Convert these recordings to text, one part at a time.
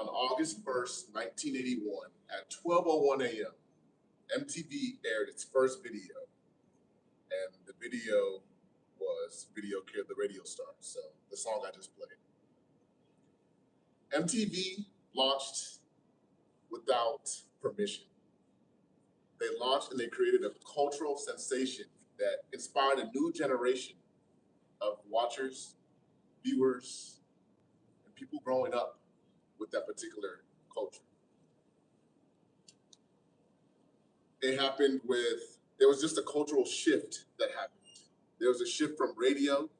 On August 1st, 1981, at 12:01 a.m., MTV aired its first video, and the video was Video Killed the Radio Star, so the song I just played. MTV launched without permission. They launched and they created a cultural sensation that inspired a new generation of watchers, viewers, and people growing up with that particular culture. It happened there was just a cultural shift that happened. There was a shift from radio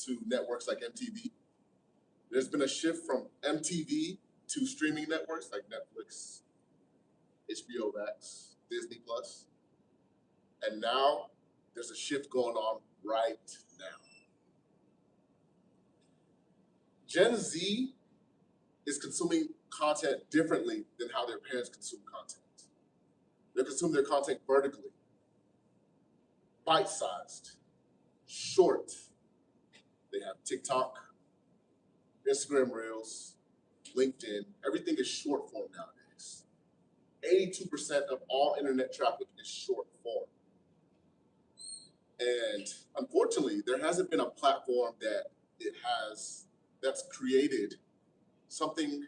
to networks like MTV. There's been a shift from MTV to streaming networks like Netflix, HBO Max, Disney Plus. And now there's a shift going on right now. Gen Z is consuming content differently than how their parents consume content. They consume their content vertically, bite-sized, short. They have TikTok, Instagram Reels, LinkedIn. Everything is short form nowadays. 82% of all internet traffic is short form. And unfortunately, there hasn't been a platform that's created something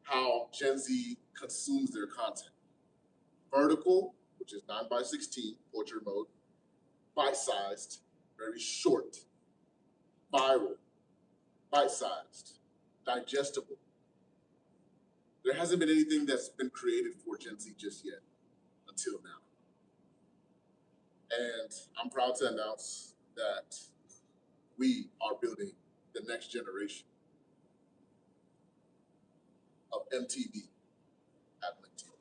how Gen Z consumes their content. Vertical, which is 9:16, portrait mode, bite-sized, very short, viral, bite-sized, digestible. There hasn't been anything that's been created for Gen Z just yet, until now. And I'm proud to announce that we are building the next generation of MTV at LinkedIn.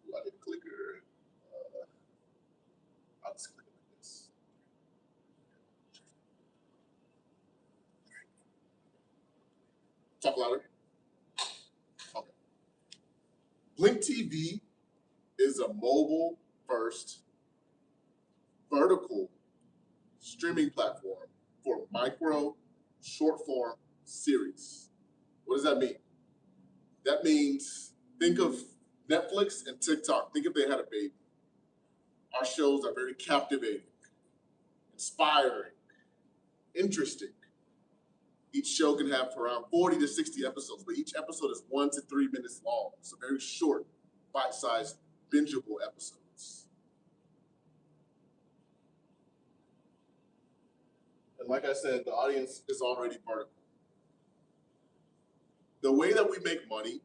Ooh, I did a clicker. I'll just click it like this. Talk louder. Okay. Blink TV is a mobile-first vertical streaming platform for micro short-form series. What does that mean? That means, think of Netflix and TikTok. Think if they had a baby. Our shows are very captivating, inspiring, interesting. Each show can have around 40 to 60 episodes, but each episode is 1 to 3 minutes long. So very short, bite-sized, bingeable episodes. And like I said, the audience is already vertical. The way that we make money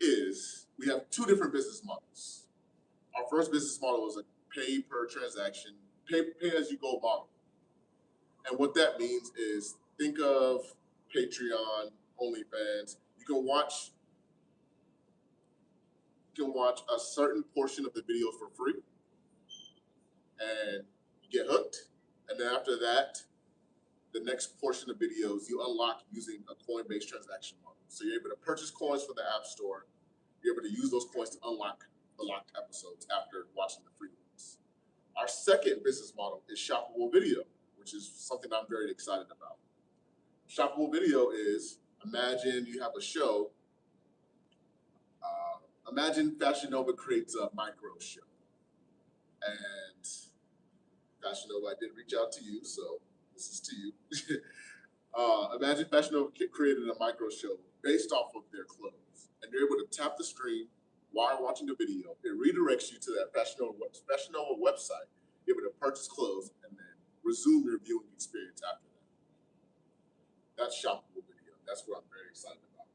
is we have two different business models. Our first business model is a pay per transaction, pay as you go model. And what that means is, think of Patreon, OnlyFans. You can watch a certain portion of the video for free, and you get hooked. And then after that, the next portion of videos you unlock using a coin-based transaction model. So you're able to purchase coins from the App Store. You're able to use those coins to unlock the locked episodes after watching the free ones. Our second business model is shoppable video, which is something I'm very excited about. Shoppable video is, imagine you have a show. Imagine Fashion Nova creates a micro show. And Fashion Nova, I did reach out to you, so this is to you. Imagine Fashion Nova created a micro show based off of their clothes. And you're able to tap the screen while watching the video. It redirects you to that Fashion Nova website. You're able to purchase clothes and then resume your viewing experience after that. That's shoppable video. That's what I'm very excited about.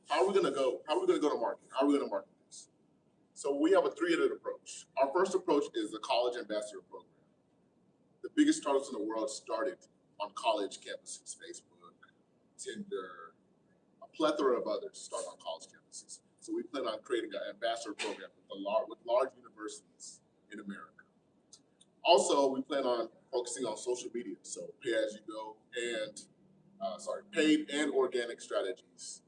How are we gonna go? How are we gonna go to market? How are we gonna market this? So we have a three-headed approach. Our first approach is the college ambassador program. The biggest startups in the world started on college campuses, Facebook, Tinder, a plethora of others start on college campuses. So we plan on creating an ambassador program with large universities in America. Also, we plan on focusing on social media, so pay-as-you-go and paid and organic strategies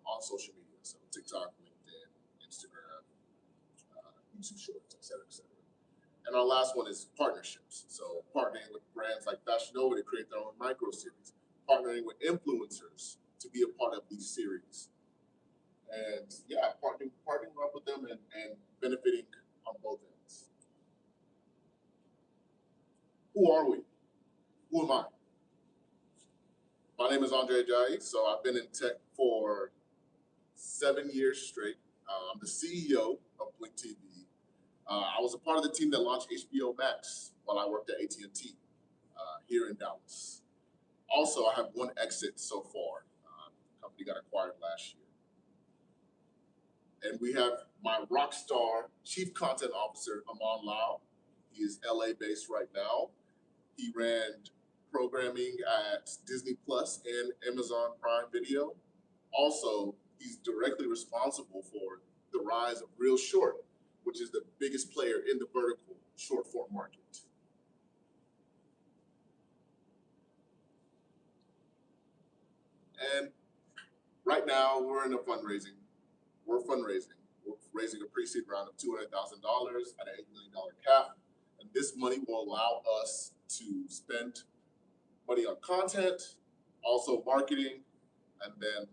on social media, so TikTok, LinkedIn, Instagram, YouTube Shorts, et cetera, et cetera. And our last one is partnerships. So partnering with brands like Fashion Nova to create their own micro series, partnering with influencers to be a part of these series. And yeah, partnering up with them and benefiting on both ends. Who are we? Who am I? My name is Andre Ajayi. So I've been in tech for 7 years straight. I'm the CEO of Blink TV. I was a part of the team that launched HBO Max while I worked at AT&T here in Dallas. Also, I have one exit so far. The company got acquired last year. And we have my rock star chief content officer, Aman Lau. He is LA based right now. He ran programming at Disney Plus and Amazon Prime Video. Also, he's directly responsible for the rise of Real Short, which is the biggest player in the vertical short form market. And right now, we're fundraising. We're raising a pre-seed round of $200,000 at an $8 million cap. And this money will allow us to spend money on content, also marketing, and then,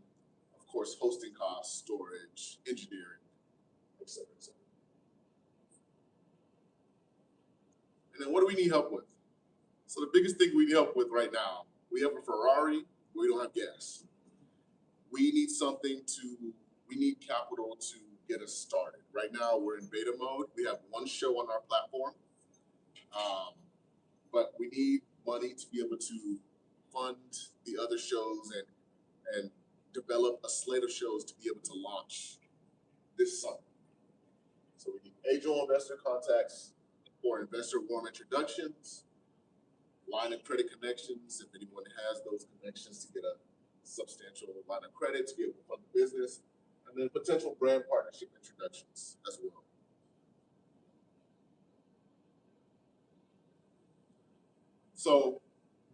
of course, hosting costs, storage, engineering, et cetera, et cetera. And then what do we need help with? So the biggest thing we need help with right now, we have a Ferrari, but we don't have gas. We need capital to get us started. Right now, we're in beta mode. We have one show on our platform, but we need money to be able to fund the other shows and develop a slate of shows to be able to launch this summer. So we need angel investor contacts or investor warm introductions, line of credit connections, if anyone has those connections, to get a substantial line of credit to be able to fund the business, and then potential brand partnership introductions as well. So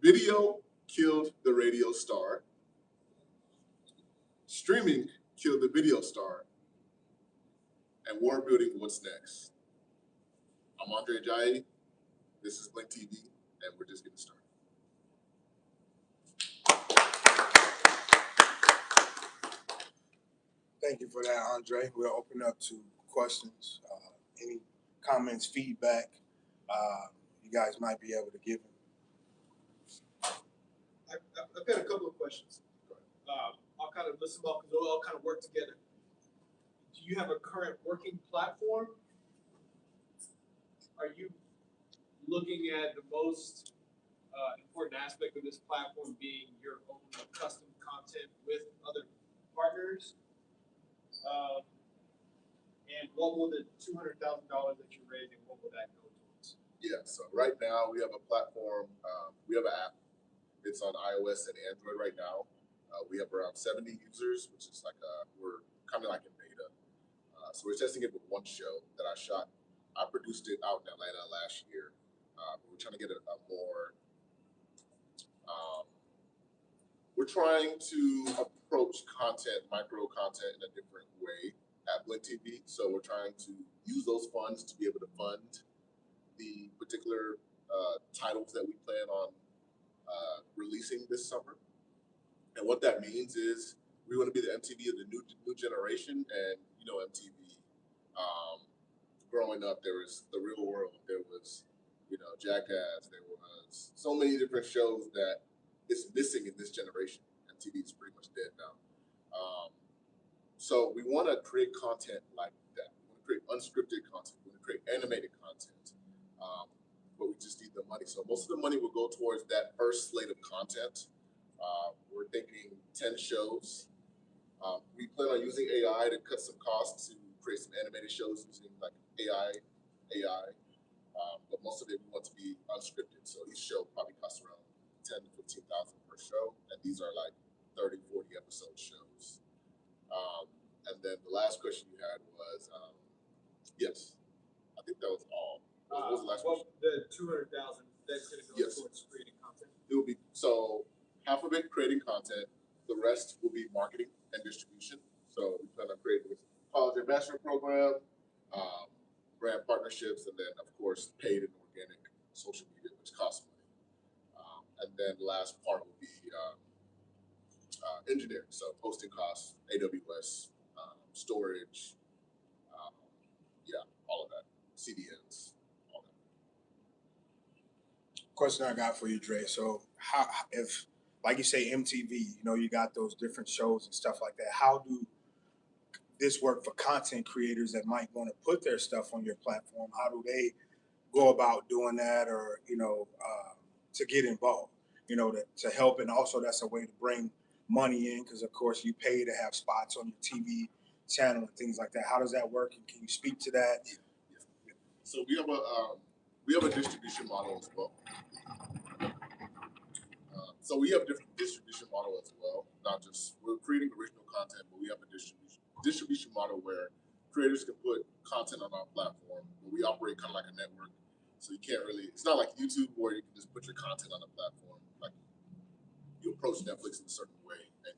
video killed the radio star. Streaming killed the video star. And we're building what's next. I'm Andre Ajayi. This is Blink TV, and we're just getting started. Thank you for that, Andre. We'll open up to questions, any comments, feedback you guys might be able to give him. I've got a couple of questions. I'll kind of list them off because they'll all kind of work together. Do you have a current working platform? Are you looking at the most important aspect of this platform being your own custom content with other partners? And what will the $200,000 that you're raising, what will that go towards? Yeah, so right now we have a platform, we have an app. It's on iOS and Android right now. We have around 70 users, which is like we're kind of like in beta. So we're testing it with one show that I shot. I produced it out in Atlanta last year. We're trying to get a more, we're trying to approach content, micro content in a different way at Blink TV. So we're trying to use those funds to be able to fund the particular titles that we plan on releasing this summer. And what that means is we want to be the MTV of the new generation. And you know, MTV, growing up, there was The Real World, there was, you know, Jackass, there was so many different shows that is missing in this generation. MTV is pretty much dead now. So we want to create content like that. We want to create unscripted content. We want to create animated content. But we just need the money. So most of the money will go towards that first slate of content. We're thinking 10 shows. We plan on using AI to cut some costs to create some animated shows using like AI. But most of it we want to be unscripted. So each show probably costs around $10,000 to $15,000 per show. And these are like 30, 40 episode shows. And then the last question you had was, yes, I think that was all. What was the last question? The $200,000 that's going to go towards creating content. It will be, so half of it creating content, the rest will be marketing and distribution. So we plan on creating this college ambassador program, brand partnerships, and then of course course, paid and organic social media, which costs money. And then the last part will be engineering, so hosting costs, AWS, storage, yeah, all of that, CDNs, all that. Question I got for you, Dre. So how, if, like you say, MTV, you know, you got those different shows and stuff like that. How do this work for content creators that might want to put their stuff on your platform? How do they go about doing that, or to get involved? You know, to help, and also that's a way to bring money in because, of course, you pay to have spots on your TV channel and things like that. How does that work? And can you speak to that? Yeah. So we have a distribution model as well. So we have a different distribution model as well. Not just we're creating original content, but we have a distribution model where creators can put content on our platform. But we operate kind of like a network, so you can't really. It's not like YouTube where you can just put your content on the platform. Like you approach Netflix in a certain way, and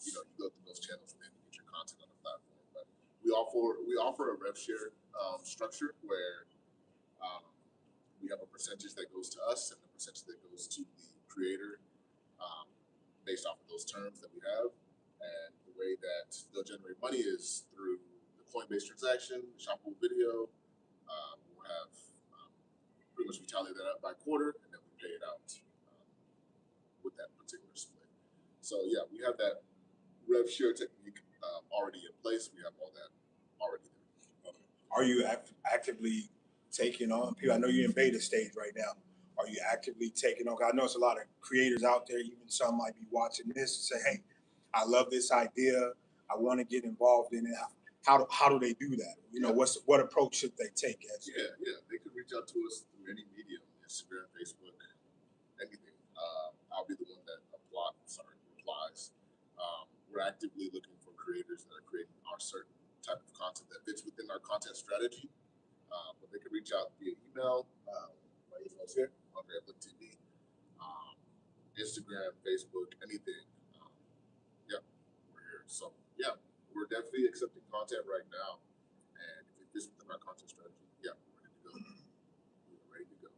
you go through those channels and then you get your content on the platform. But we offer a rev share structure where we have a percentage that goes to us and a percentage that goes to the creator. Based off of those terms that we have, and the way that they'll generate money is through the Coinbase transaction, shoppable video. We'll have pretty much we tally that up by quarter, and then we pay it out with that particular split. So yeah, we have that rev share technique already in place. We have all that already there. Okay. Are you actively taking on people? I know you're in beta stage right now. Are you actively taking on? I know it's a lot of creators out there, even some might be watching this and say, hey, I love this idea. I want to get involved in it. How do they do that? You know, what approach should they take? Yeah. They could reach out to us through any medium, Instagram, Facebook, anything. I'll be the one that replies. We're actively looking for creators that are creating our certain type of content that fits within our content strategy. But they can reach out via email. My email's here, Andre@LinkTV, Instagram, Facebook, anything. Yeah, we're here. So yeah, we're definitely accepting content right now, and if it fits within our content strategy, yeah, we're ready to go. We're ready to go.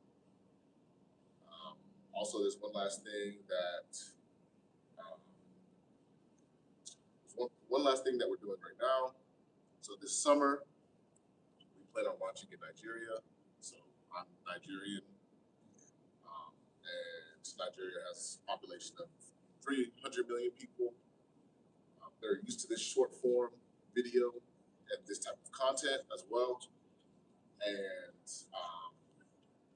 Also, there's one last thing that one last thing that we're doing right now. So this summer, we plan on launching in Nigeria. So I'm Nigerian. And Nigeria has a population of 300 million people. They're used to this short form video and this type of content as well. And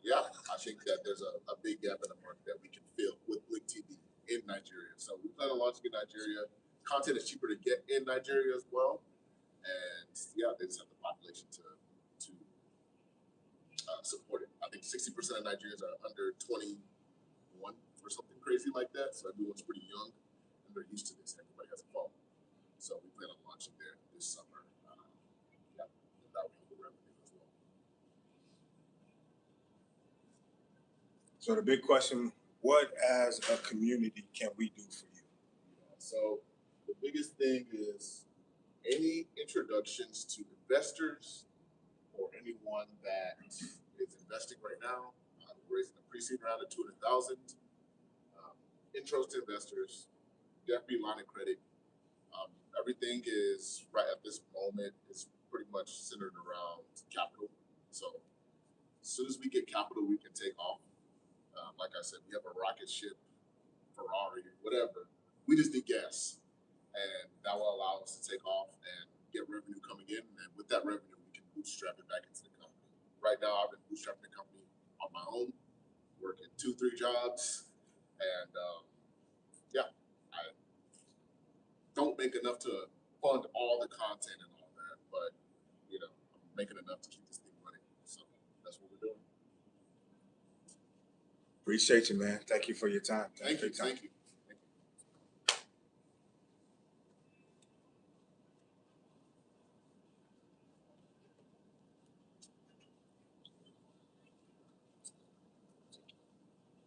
yeah, I think that there's a big gap in the market that we can fill with Blink TV in Nigeria. So we plan on launching in Nigeria. Content is cheaper to get in Nigeria as well. And yeah, they just have the population to support it. I think 60% of Nigerians are under 21 or something crazy like that. So everyone's pretty young and they're used to this. Everybody has a phone. So we plan on launching there this summer. Yeah, and that will be the revenue as well. So the big question, what as a community can we do for you? So the biggest thing is any introductions to investors or anyone that is investing right now. We're raising a pre-seed round of 200,000. Intros to investors, definitely line of credit. Everything is right at this moment is pretty much centered around capital. So as soon as we get capital, we can take off. Like I said, we have a rocket ship, Ferrari, whatever. We just need gas, and that will allow us to take off and get revenue coming in. And with that revenue, we can bootstrap it back into the company. Right now, I've been bootstrapping the company on my own, working 2-3 jobs, and yeah, I don't make enough to fund all the content and all that, but I'm making enough to keep this thing running. So that's what we're doing. Appreciate you, man. Thank you for your time. Thank you.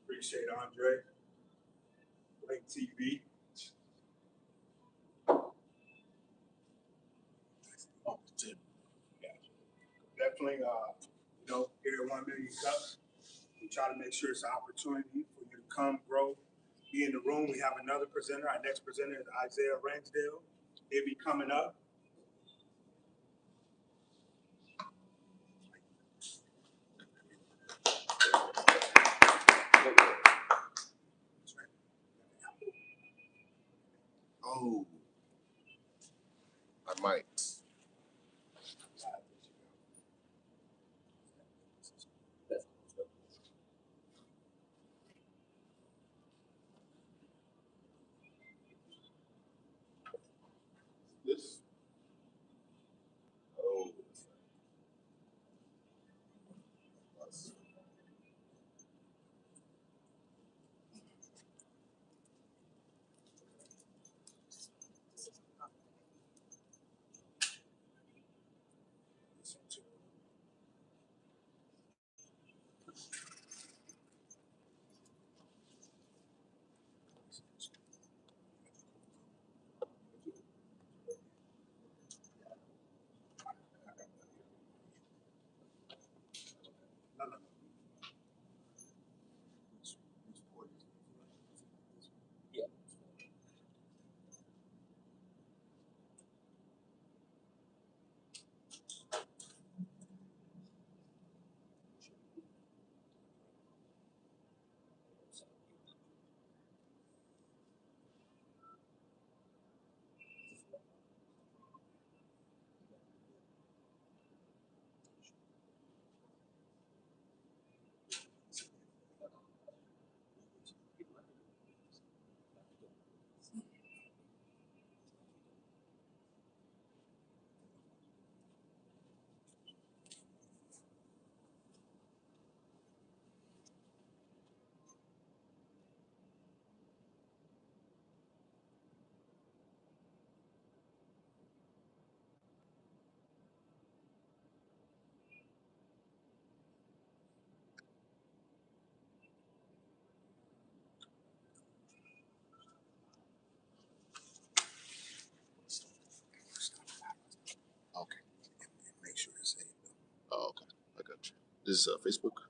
Appreciate Andre. Blink TV. Oh, yeah. Definitely, here at 1 Million Cups. We try to make sure it's an opportunity for you to come, grow, be in the room. We have another presenter. Our next presenter is Isaiah Ransdale. He'll be coming up. Oh, I might. This. Oh. Okay. Make sure it's saved. Oh, okay. I got you. This is Facebook.